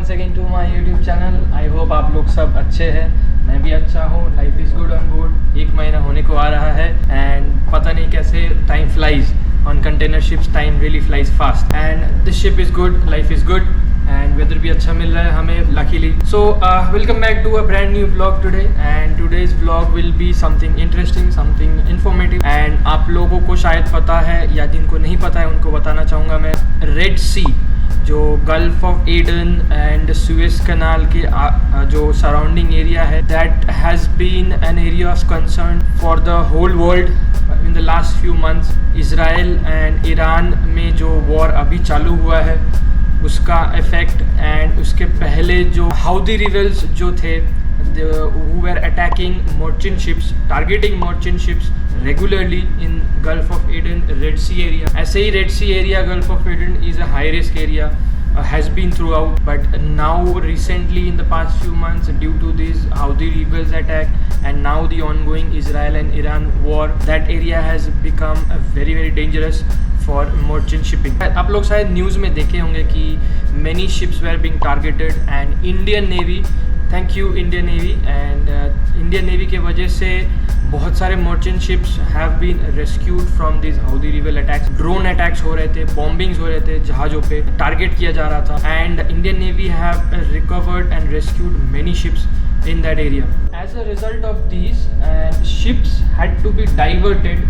once again to my YouTube channel. I hope आप लोग सब अच्छे हैं, मैं भी अच्छा हूँ. Life is good on board. 1 महीना होने को आ रहा है and पता नहीं कैसे time flies. On container ships time really flies fast and this ship is good, life is good and weather भी अच्छा मिल रहा है हमें luckily. So welcome back to a brand new vlog today and today's vlog will be something interesting, something informative and आप लोगों को शायद पता है या जिनको नहीं पता है उनको बताना चाहूँगा मैं. रेड सी जो Gulf of Aden and Suez Canal के जो सराउंडिंग एरिया है, that has been an area of concern for the whole world in the last few months. Israel and Iran में जो वॉर अभी चालू हुआ है उसका इफेक्ट एंड उसके पहले जो हाउदी रिबेल्स जो थे who were attacking merchant ships, targeting merchant ships regularly in Gulf of Aden, Red Sea area. ऐसे ही Red Sea area, Gulf of Aden is a high risk area, has been throughout, but now recently in the past few months due to this Houthi rebels attack and now the ongoing Israel and Iran war, that area has become very very dangerous for merchant shipping. आप लोग शायद news में देखे होंगे कि many ships were being targeted and Indian Navy, thank you Indian Navy and Indian Navy के वजह से बहुत सारे merchant ships have been rescued from this Houthi rebel attacks. Drone attacks हो रहे थे, बॉम्बिंग्स हो रहे थे, जहाज़ों पे टारगेट किया जा रहा था and Indian navy have recovered and rescued many ships in that area. As a result of these, ships had to be diverted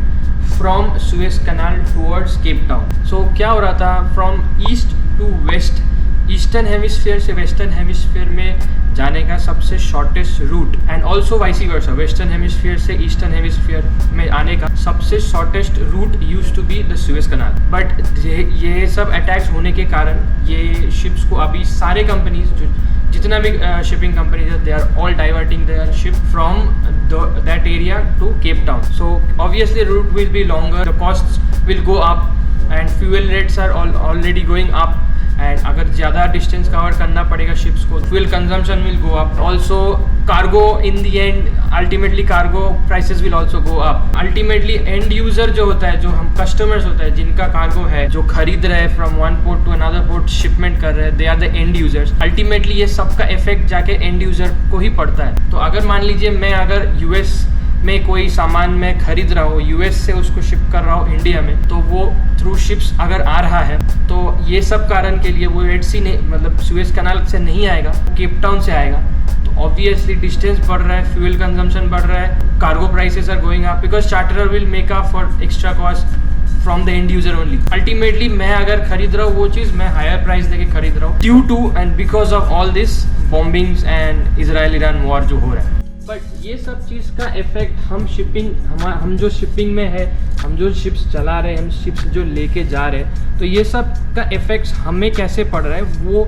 from Suez Canal towards Cape Town. So क्या हो रहा था, from east to west, eastern hemisphere से western hemisphere में जाने का सबसे shortest route and also vice versa, western hemisphere से ईस्टर्न हेमिस्फीयर में आने का सबसे shortest route used to be the Suez Canal. But ये सब अटैक्स होने के कारण ये शिप्स को अभी सारे कंपनीज जो जितना भी शिपिंग कंपनीज है, they are all diverting their ship from that area to Cape Town. So obviously route will be longer, the costs will go up and fuel rates are already going up and अगर ज़्यादा distance cover करना पड़ेगा ships को, fuel consumption will go up. Also cargo in the end, ultimately cargo prices will also go up. Ultimately end user जो होता है, जो हम कस्टमर्स होता है जिनका कार्गो है, जो खरीद रहे हैं from one port to another port shipment कर रहे हैं, they are the end users. Ultimately ये सबका इफेक्ट जाके एंड यूज़र को ही पड़ता है. तो अगर मान लीजिए मैं अगर यूएस में कोई सामान मैं खरीद रहा हूँ, यूएस से उसको शिप कर रहा हूँ इंडिया में, तो वो थ्रू शिप्स अगर आ रहा है तो ये सब कारण के लिए वो रेड सी ने मतलब सुएज कनाल से नहीं आएगा, केप टाउन से आएगा. तो ऑब्वियसली डिस्टेंस बढ़ रहा है, फ्यूल कंजम्पशन बढ़ रहा है, cargo prices are going up because charterer will make up for extra cost from the end user only. Ultimately मैं अगर खरीद रहा हूँ वो चीज़ मैं हायर प्राइस देके खरीद रहा हूँ due to and because of all this bombings and Israel Iran war जो हो रहा है. बट ये सब चीज़ का इफेक्ट हम जो शिपिंग में है, हम जो शिप्स चला रहे हैं, हम शिप्स जो लेके जा रहे हैं, तो ये सब का इफेक्ट्स हमें कैसे पड़ रहा है वो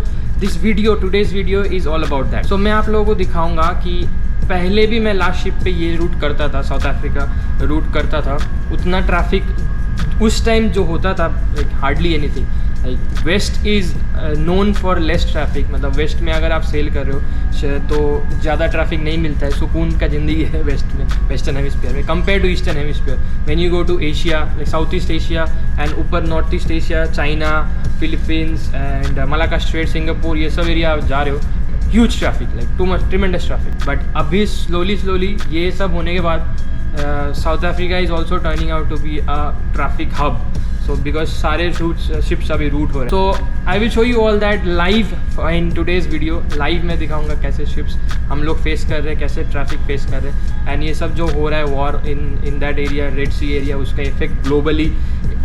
today's video is all about that. So मैं आप लोगों को दिखाऊंगा कि पहले भी मैं लास्ट शिप पे ये रूट करता था, साउथ अफ्रीका रूट करता था, उतना ट्रैफिक उस टाइम जो होता था hardly anything. West is known for less traffic, मतलब वेस्ट में अगर आप सेल कर रहे हो तो ज़्यादा ट्रैफिक नहीं मिलता है, सुकून का ज़िंदगी है वेस्ट में, वेस्टर्न हेमिस्फीयर में compare to eastern hemisphere. When you go to Asia like South East Asia and ऊपर North East Asia, China, Philippines and Malacca Strait, Singapore, ये सब एरिया आप जा रहे हो, huge traffic, like too much tremendous traffic. But अभी slowly ये सब होने के बाद South Africa is also turning out to be a traffic hub. So because सारे शिप्स अभी रूट हो रहे हैं. So I will show you all that live in today's video. Live में दिखाऊंगा कैसे शिप्स हम लोग फेस कर रहे हैं, कैसे ट्रैफिक फेस कर रहे हैं एंड ये सब जो हो रहा है war in that area, Red Sea area, उसका इफेक्ट ग्लोबली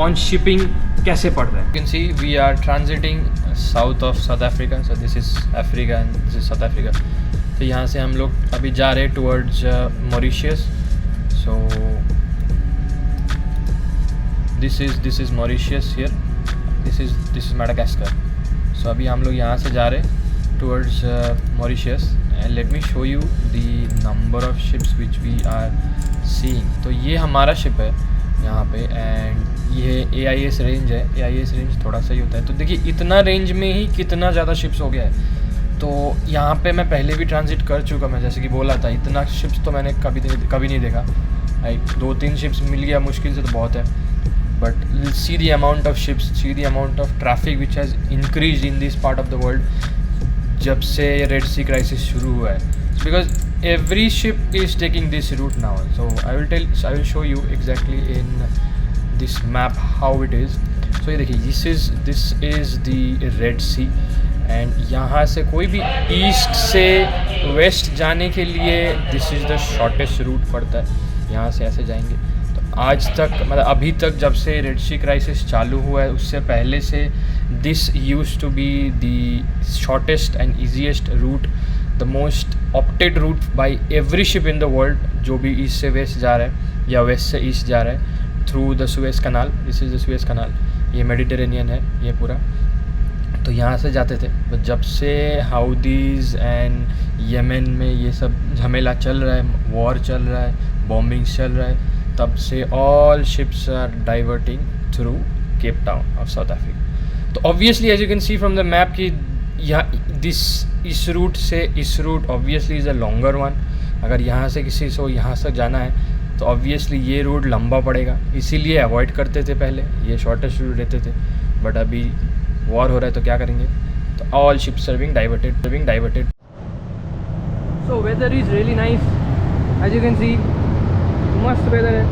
ऑन शिपिंग कैसे पड़ रहा है. You can see we are transiting south of South Africa. So this is Africa and this is South Africa. तो यहाँ से हम लोग अभी जा रहे हैं towards Mauritius. So this is Mauritius here. This is Madagascar. So अभी हम लोग यहाँ से जा रहे हैं towards Mauritius and let me show you the number of ships which we are seeing. तो ये हमारा शिप है यहाँ पे एंड ये AIS रेंज है. AIS रेंज थोड़ा सा ही होता है. तो देखिए इतना रेंज में ही कितना ज़्यादा शिप्स हो गया है. तो यहाँ पे मैं पहले भी ट्रांजिट कर चुका, मैं जैसे कि बोला था, इतना शिप्स तो मैंने कभी नहीं देखा. लाइक 2-3 शिप्स मिल गया मुश्किल से तो बहुत है. But see the amount of ships, see the amount of traffic which has increase in this part of the world. जब से रेड सी क्राइसिस शुरू हुआ है, because every ship is taking this route now. So I will show you exactly in this map how it is. So ये देखिए, this is the Red Sea and यहाँ से कोई भी ईस्ट से वेस्ट जाने के लिए this is the shortest route पड़ता है. यहाँ से ऐसे जाएंगे तो आज तक, मतलब अभी तक जब से रेड सी क्राइसिस चालू हुआ है उससे पहले से this used to be the shortest and easiest route, the most opted route by every ship in the world जो भी ईस्ट से वेस्ट जा रहा है या वेस्ट से ईस्ट जा रहा है through the Suez Canal. This is the Suez Canal, ये मेडिटेरेनियन है ये पूरा. तो यहाँ से जाते थे. बट जब से हाउदीज़ एंड यमन में ये सब झमेला चल रहा है, वॉर चल रहा है, बॉम्बिंग्स चल रहा है, तब से all ships are diverting through Cape Town of South Africa. तो obviously as you can see from the map कि यहाँ इस रूट से इस route obviously is a longer one. अगर यहाँ से किसी को यहाँ से जाना है तो ऑब्वियसली ये रूट लंबा पड़ेगा, इसीलिए अवॉइड करते थे पहले, ये शॉर्टेस्ट रूट रहते थे. बट अभी वॉर हो रहा है तो क्या करेंगे, तो all ships are being diverted. So weather is really nice, as you can see मस्त वेदर है.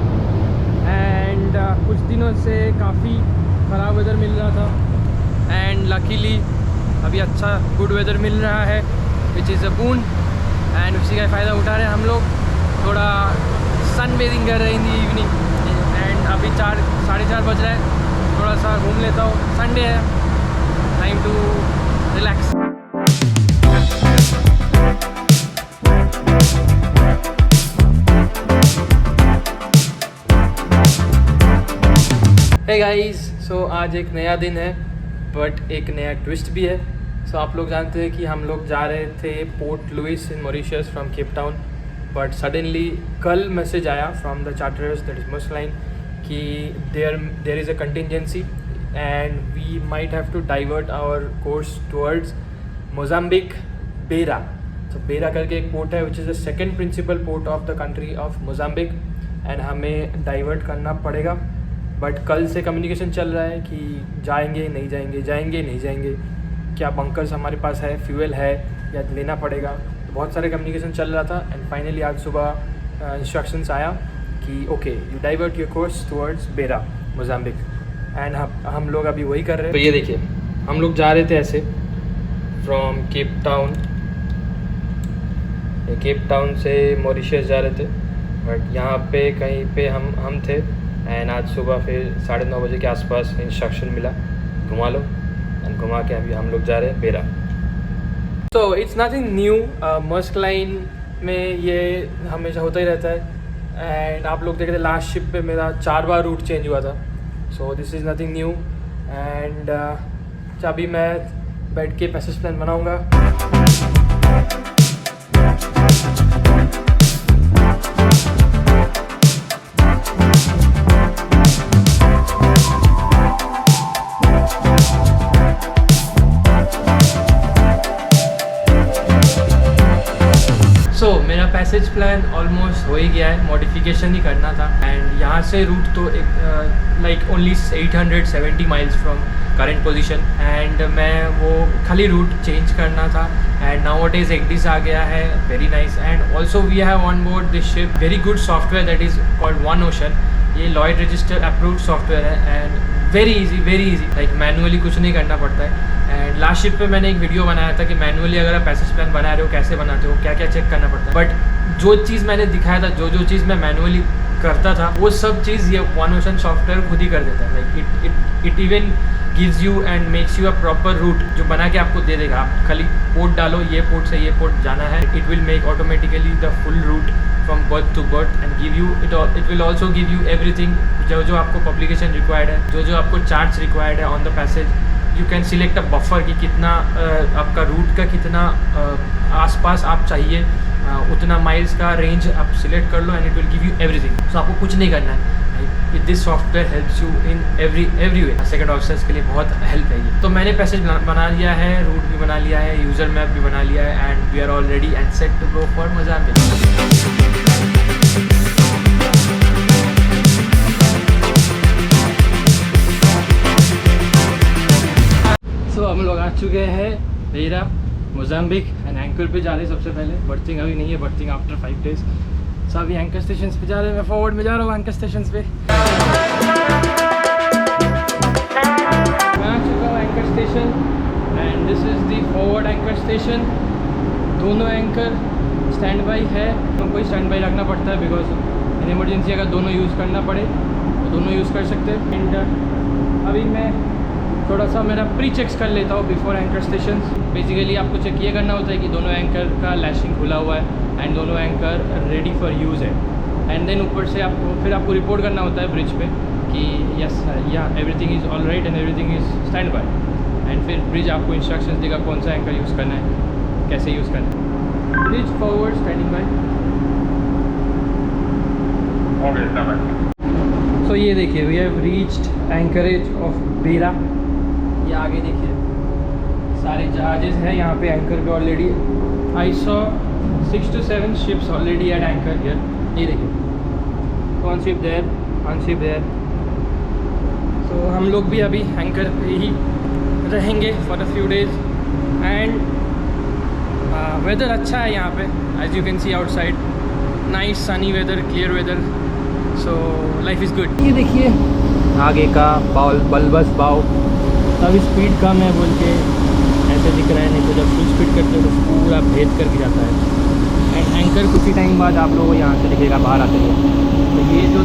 एंड कुछ दिनों से काफ़ी ख़राब वेदर मिल रहा था एंड लकीली अभी अच्छा गुड वेदर मिल रहा है which is a boon. And उसी का फ़ायदा उठा रहे हैं हम लोग. थोड़ा सन बेदिंग कर रहे हैं इन दी इवनिंग. एंड अभी 4:30 बज रहा है. थोड़ा सा घूम लेता हूँ, संडे है, time to relax. Hey guys, so आज एक नया दिन है बट एक नया ट्विस्ट भी है. सो आप लोग जानते हैं कि हम लोग जा रहे थे Port Louis in Mauritius from Cape Town. But suddenly कल मैसेज आया from the charters that is Maersk Line कि there is a contingency and we might have to divert our course towards Mozambique Beira. तो Beira करके एक port है which is the second principal port of the country of Mozambique and हमें divert करना पड़ेगा. But कल से communication चल रहा है कि जाएंगे नहीं जाएंगे, क्या बंकर्स हमारे पास है, फ्यूल है या लेना पड़ेगा. तो बहुत सारे कम्युनिकेशन चल रहा था एंड फाइनली आज सुबह इंस्ट्रक्शंस आया कि okay you divert your course towards बेरा मोजाम्बिक. एंड हम लोग अभी वही कर रहे हैं. तो ये देखिए, हम लोग जा रहे थे ऐसे फ्रॉम केप टाउन से मॉरिशस जा रहे थे. बट यहाँ पे कहीं पे हम थे एंड आज सुबह फिर 9:30 बजे के आसपास इंस्ट्रक्शन मिला घुमा लो एंड घुमा के अभी हम लोग जा रहे हैं बेरा. So it's nothing new. Maersk line में ये हमेशा होता ही रहता है एंड आप लोग देख रहे थे लास्ट शिप पे मेरा 4 बार रूट चेंज हुआ था. सो this is nothing new. And अभी मैं बैठ के पैसेज प्लान बनाऊँगा. मेरा पैसेज प्लान ऑलमोस्ट हो ही गया है, मॉडिफिकेशन ही करना था. एंड यहाँ से रूट तो एक like only 870 miles from current position and मैं वो खाली रूट चेंज करना था. And now what is ECDIS आ गया है, very nice. And also we have on board this ship very good software that is called One Ocean. ये Lloyd Register approved software है and very easy like manually कुछ नहीं करना पड़ता है. एंड लास्ट शिप पे मैंने एक वीडियो बनाया था कि मैनुअली अगर आप पैसेज प्लान बना रहे हो कैसे बनाते हो, क्या क्या चेक करना पड़ता है. बट जो चीज़ मैंने दिखाया था, जो चीज़ मैं मैनुअली करता था, वो सब चीज़ ये वन ओशन सॉफ्टवेयर खुद ही कर देता है. Like it even gives you and makes you a proper root जो बना के आपको दे देगा. आप खाली पोर्ट डालो, ये पोर्ट से ये पोर्ट जाना है, it will make automatically the full route from berth to berth and give you it will also give you everything जो आपको पब्लिकेशन रिक्वायर्ड है, जो आपको चार्ट्स रिक्वायर्ड है on the passage. You can select a buffer कि कितना आपका root का कितना आसपास आप चाहिए, उतना माइल्स का रेंज आप सिलेक्ट कर लो and it will give you everything. So आपको कुछ नहीं करना है. This software helps you in every way. Second officers के लिए बहुत हेल्प है ये. तो मैंने पैसेज बना लिया है, रूट भी बना लिया है, यूज़र मैप भी बना लिया है and we are all ready and set to go for Mozambique. तो हम लोग आ चुके हैं बेरा मोजाम्बिक एंड एंकर पे जा रहे हैं सबसे पहले। बर्थिंग अभी नहीं है, बर्थिंग आफ्टर 5 days। सो अभी एंकर स्टेशन पे जा रहे हैं, मैं फॉरवर्ड में जा रहा हूँ एंकर स्टेशन पे। मैं आ चुका हूँ anchor station and this is the forward anchor station. दोनों एंकर स्टैंड बाई है, तो कोई स्टैंड बाई रखना पड़ता है बिकॉज इन इमरजेंसी अगर दोनों यूज़ करना पड़े तो दोनों यूज़ कर सकते हैं। एंड अभी मैं थोड़ा सा मेरा प्री चेक्स कर लेता हूँ बिफोर एंकर स्टेशन। बेसिकली आपको चेक ये करना होता है कि दोनों एंकर का लैशिंग खुला हुआ है एंड दोनों एंकर रेडी फॉर यूज़ है। एंड देन ऊपर से आपको रिपोर्ट करना होता है ब्रिज पे कि यस या everything is all right and everything is stand by. And फिर ब्रिज आपको इंस्ट्रक्शंस देगा कौन सा एंकर यूज़ करना है, कैसे यूज़ करना है। Bridge forward standing by. So ये देखिए we have reached anchorage of Beira. ये आगे देखिए सारे जहाजेस हैं यहाँ पे एंकर पे already. I saw 6 to 7 ships already at anchor here. ये देखिए one ship there, one ship there. So हम लोग भी अभी एंकर पे ही रहेंगे for a few days. And weather अच्छा है यहाँ पे, as you can see outside, nice sunny weather, clear weather. So life is good. ये देखिए आगे का बल्बस बाव, अभी स्पीड कम है बोल के ऐसे दिख रहा है, नहीं तो जब फुल स्पीड करते हो तो पूरा भेद करके जाता है। एंड एंकर कुछ ही टाइम बाद आप लोगों को यहाँ से दिखेगा बाहर आते हुए। तो ये जो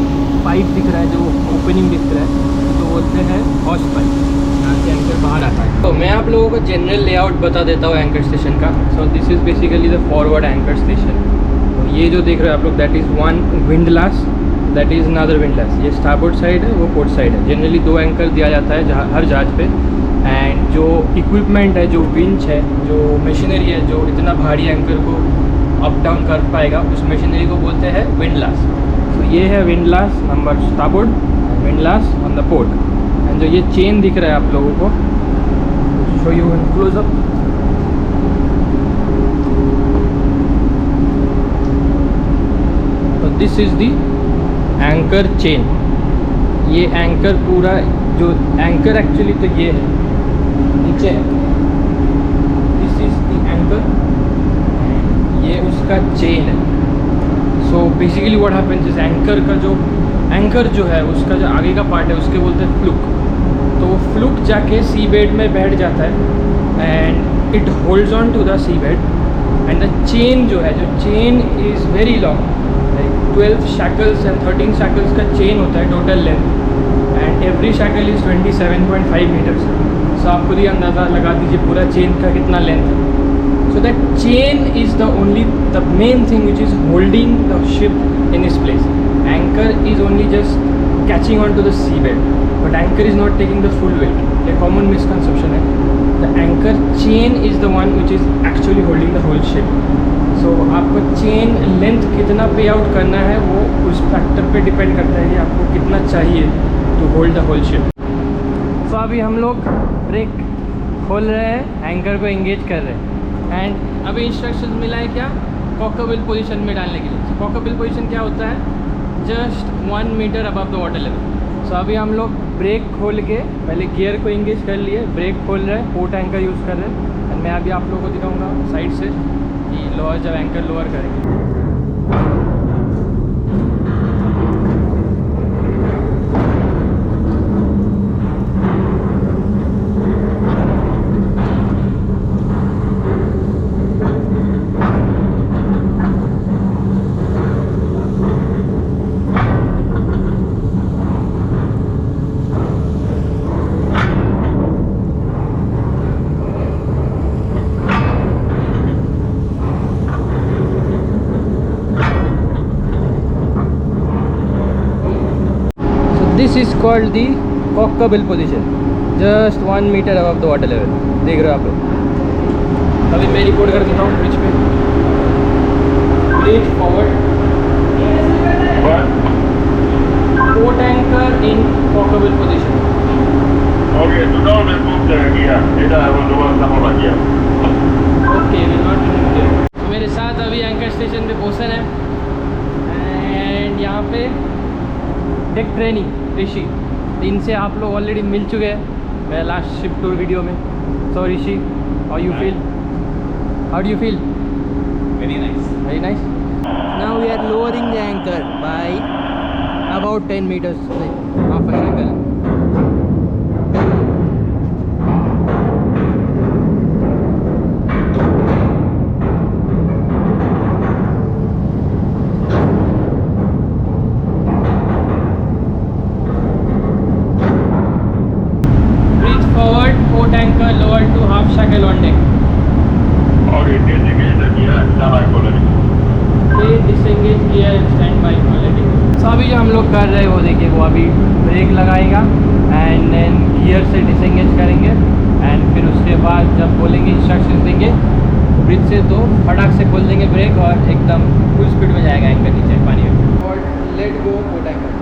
पाइप दिख रहा है, जो ओपनिंग दिख रहा है, तो बोलते हैं हॉर्स पाइप, यहाँ से एंकर बाहर आता है। तो मैं आप लोगों को जनरल लेआउट बता देता हूँ एंकर स्टेशन का। So this is basically the forward anchor station. तो ये जो देख रहे हो आप लोग, that is one windlass, that is another windlass. ये स्टारबोर्ड साइड है, वो पोर्ट साइड है। जनरली 2 एंकर दिया जाता है हर जहाज पे। एंड जो इक्विपमेंट है, जो विंच है, जो मशीनरी है, जो इतना भारी एंकर को अप डाउन कर पाएगा, उस मशीनरी को बोलते हैं विंडलास। तो ये है windlass number starboard, windlass on the port. And जो ये चेन दिख रहा है आप लोगों को, show you in close up. तो this is the anchor chain. ये एंकर पूरा, जो एंकर एक्चुअली तो ये है नीचे है, दिस इज द एंकर, ये उसका चेन है। So basically what happens is anchor का जो है उसका जो आगे का पार्ट है उसके बोलते हैं फ्लूक। तो वो फ्लूक जाके सी बेड में बैठ जाता है and it holds on to the sea bed. And the chain जो है, जो chain is very long, 12 shackles and 13 shackles का चेन होता है total length. And every shackle is 27.5 metres. So आप खुद ही अंदाज़ा लगा दीजिए पूरा चेन का कितना लेंथ है। So that chain is the only the main thing which is holding the ship in this place. Anchor is only just catching on to the sea bed, but anchor is not taking the full weight. ये common misconception है। The anchor chain is the one which is actually holding the whole ship. So आपको chain length कितना पे out करना है वो उस factor पे डिपेंड करता है कि आपको कितना चाहिए to hold the whole ship. So अभी हम लोग ब्रेक खोल रहे हैं, एंकर को एंगेज कर रहे हैं। एंड अभी इंस्ट्रक्शन मिला है क्या, कॉकरबिल पोजीशन में डालने के लिए। सो कॉकरबिल पोजीशन क्या होता है, just 1 metre above the water level. So अभी हम लोग ब्रेक खोल के पहले गियर को एंगेज कर लिए, ब्रेक खोल रहे हैं, पोर्ट एंकर यूज़ कर रहे हैं। एंड मैं अभी आप लोगों को दिखाऊंगा साइड से कि लोअर, जब एंकर लोअर करेंगे। This is called the cockerbill position, just 1 metre above the water level. देख रहे हो आप लोग। अभी मैं रिपोर्ट कर देता हूँ ब्रिज पे। Bridge forward, port anchor in कॉकरबिल position. Okay, tú no me gusta aquí, esta es donde estamos aquí. Okay, will not remove their. तो मेरे साथ अभी एंकर स्टेशन पे पोसन है एंड यहाँ पे डेक ट्रेनिंग ऋषि, इनसे आप लोग ऑलरेडी मिल चुके हैं मेरा लास्ट शिप टूर वीडियो में। So Rishi, how you feel? How do you feel? Very nice. Very nice. Now we are lowering the anchor by about 10 meters, like half a circle. Reach forward, port anchor lowered to half shackle on deck. Okay, disengage the gear and stand by for landing. Disengage किया है, stand by quality. सो अभी जो हम लोग कर रहे हैं वो देखिए, वो अभी ब्रेक लगाएगा एंड देन गियर से डिसएंगेज करेंगे एंड फिर उसके बाद जब बोलेंगे इंस्ट्रक्शंस देंगे ब्रिज से तो फटाक से खोल देंगे ब्रेक और एकदम फुल स्पीड में जाएगा एंकर नीचे पानी में। और let go port anchor.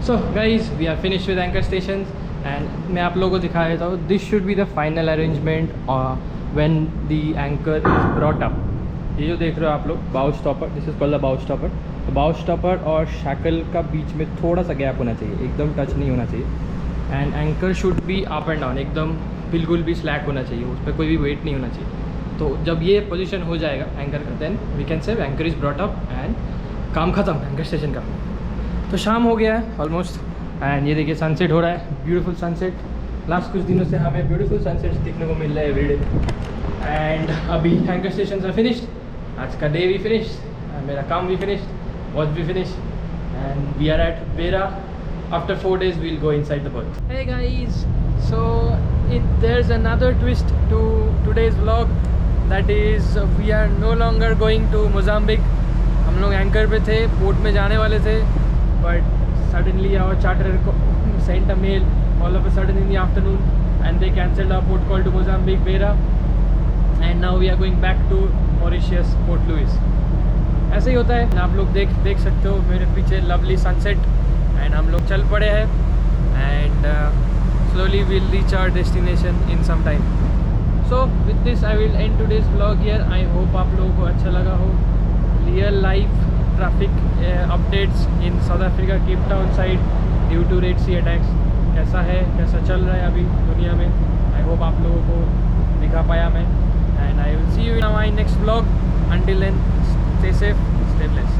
So guys we are finish with anchor station and मैं आप लोगों को दिखा देता हूँ, this should be the final arrangement when the anchor is brought up. ये जो देख रहे हो आप लोग bow stopper, this is called the bow stopper. तो बाउ स्टॉपर और शैकल का बीच में थोड़ा सा गैप होना चाहिए, एकदम टच नहीं होना चाहिए। And anchor should be up and down, एकदम बिल्कुल भी स्लैक होना चाहिए, उस पर कोई भी वेट नहीं होना चाहिए। तो जब ये पोजीशन हो जाएगा एंकर का, then we can say anchor is brought up and काम ख़त्म एंकर स्टेशन का। तो शाम हो गया है ऑलमोस्ट एंड ये देखिए सनसेट हो रहा है, ब्यूटीफुल सनसेट। लास्ट कुछ दिनों से हमें ब्यूटीफुल सनसेट्स दिखने को मिल रहा है एवरीडे। एंड अभी एंकर स्टेशन आर फिनिश्ड, आज का डे भी फिनिश्ड, मेरा काम भी फिनिश्ड, वॉच भी finished and we are at Beira. After 4 days we'll go inside the berth. Hey guys, so there's another twist to today's vlog, that is we are no longer going to Mozambique. हम लोग anchor पे थे, port में जाने वाले थे, but suddenly our charterer sent a mail all of a sudden in the afternoon and they cancelled our port call to Mozambique, Beira, and now we are going back to Mauritius, Port Louis. ऐसे ही होता है, आप लोग देख सकते हो मेरे पीछे लवली सनसेट एंड हम लोग चल पड़े हैं and slowly we'll reach our destination in some time. So with this I will end today's vlog here. I hope आप लोगों को अच्छा लगा हो। Real life traffic updates in South Africa Cape Town side due to Red Sea attacks, कैसा है, कैसा चल रहा है अभी दुनिया में। आई होप आप लोगों को दिखा पाया मैं and I will see you in my next vlog. Until then stay safe, stay blessed.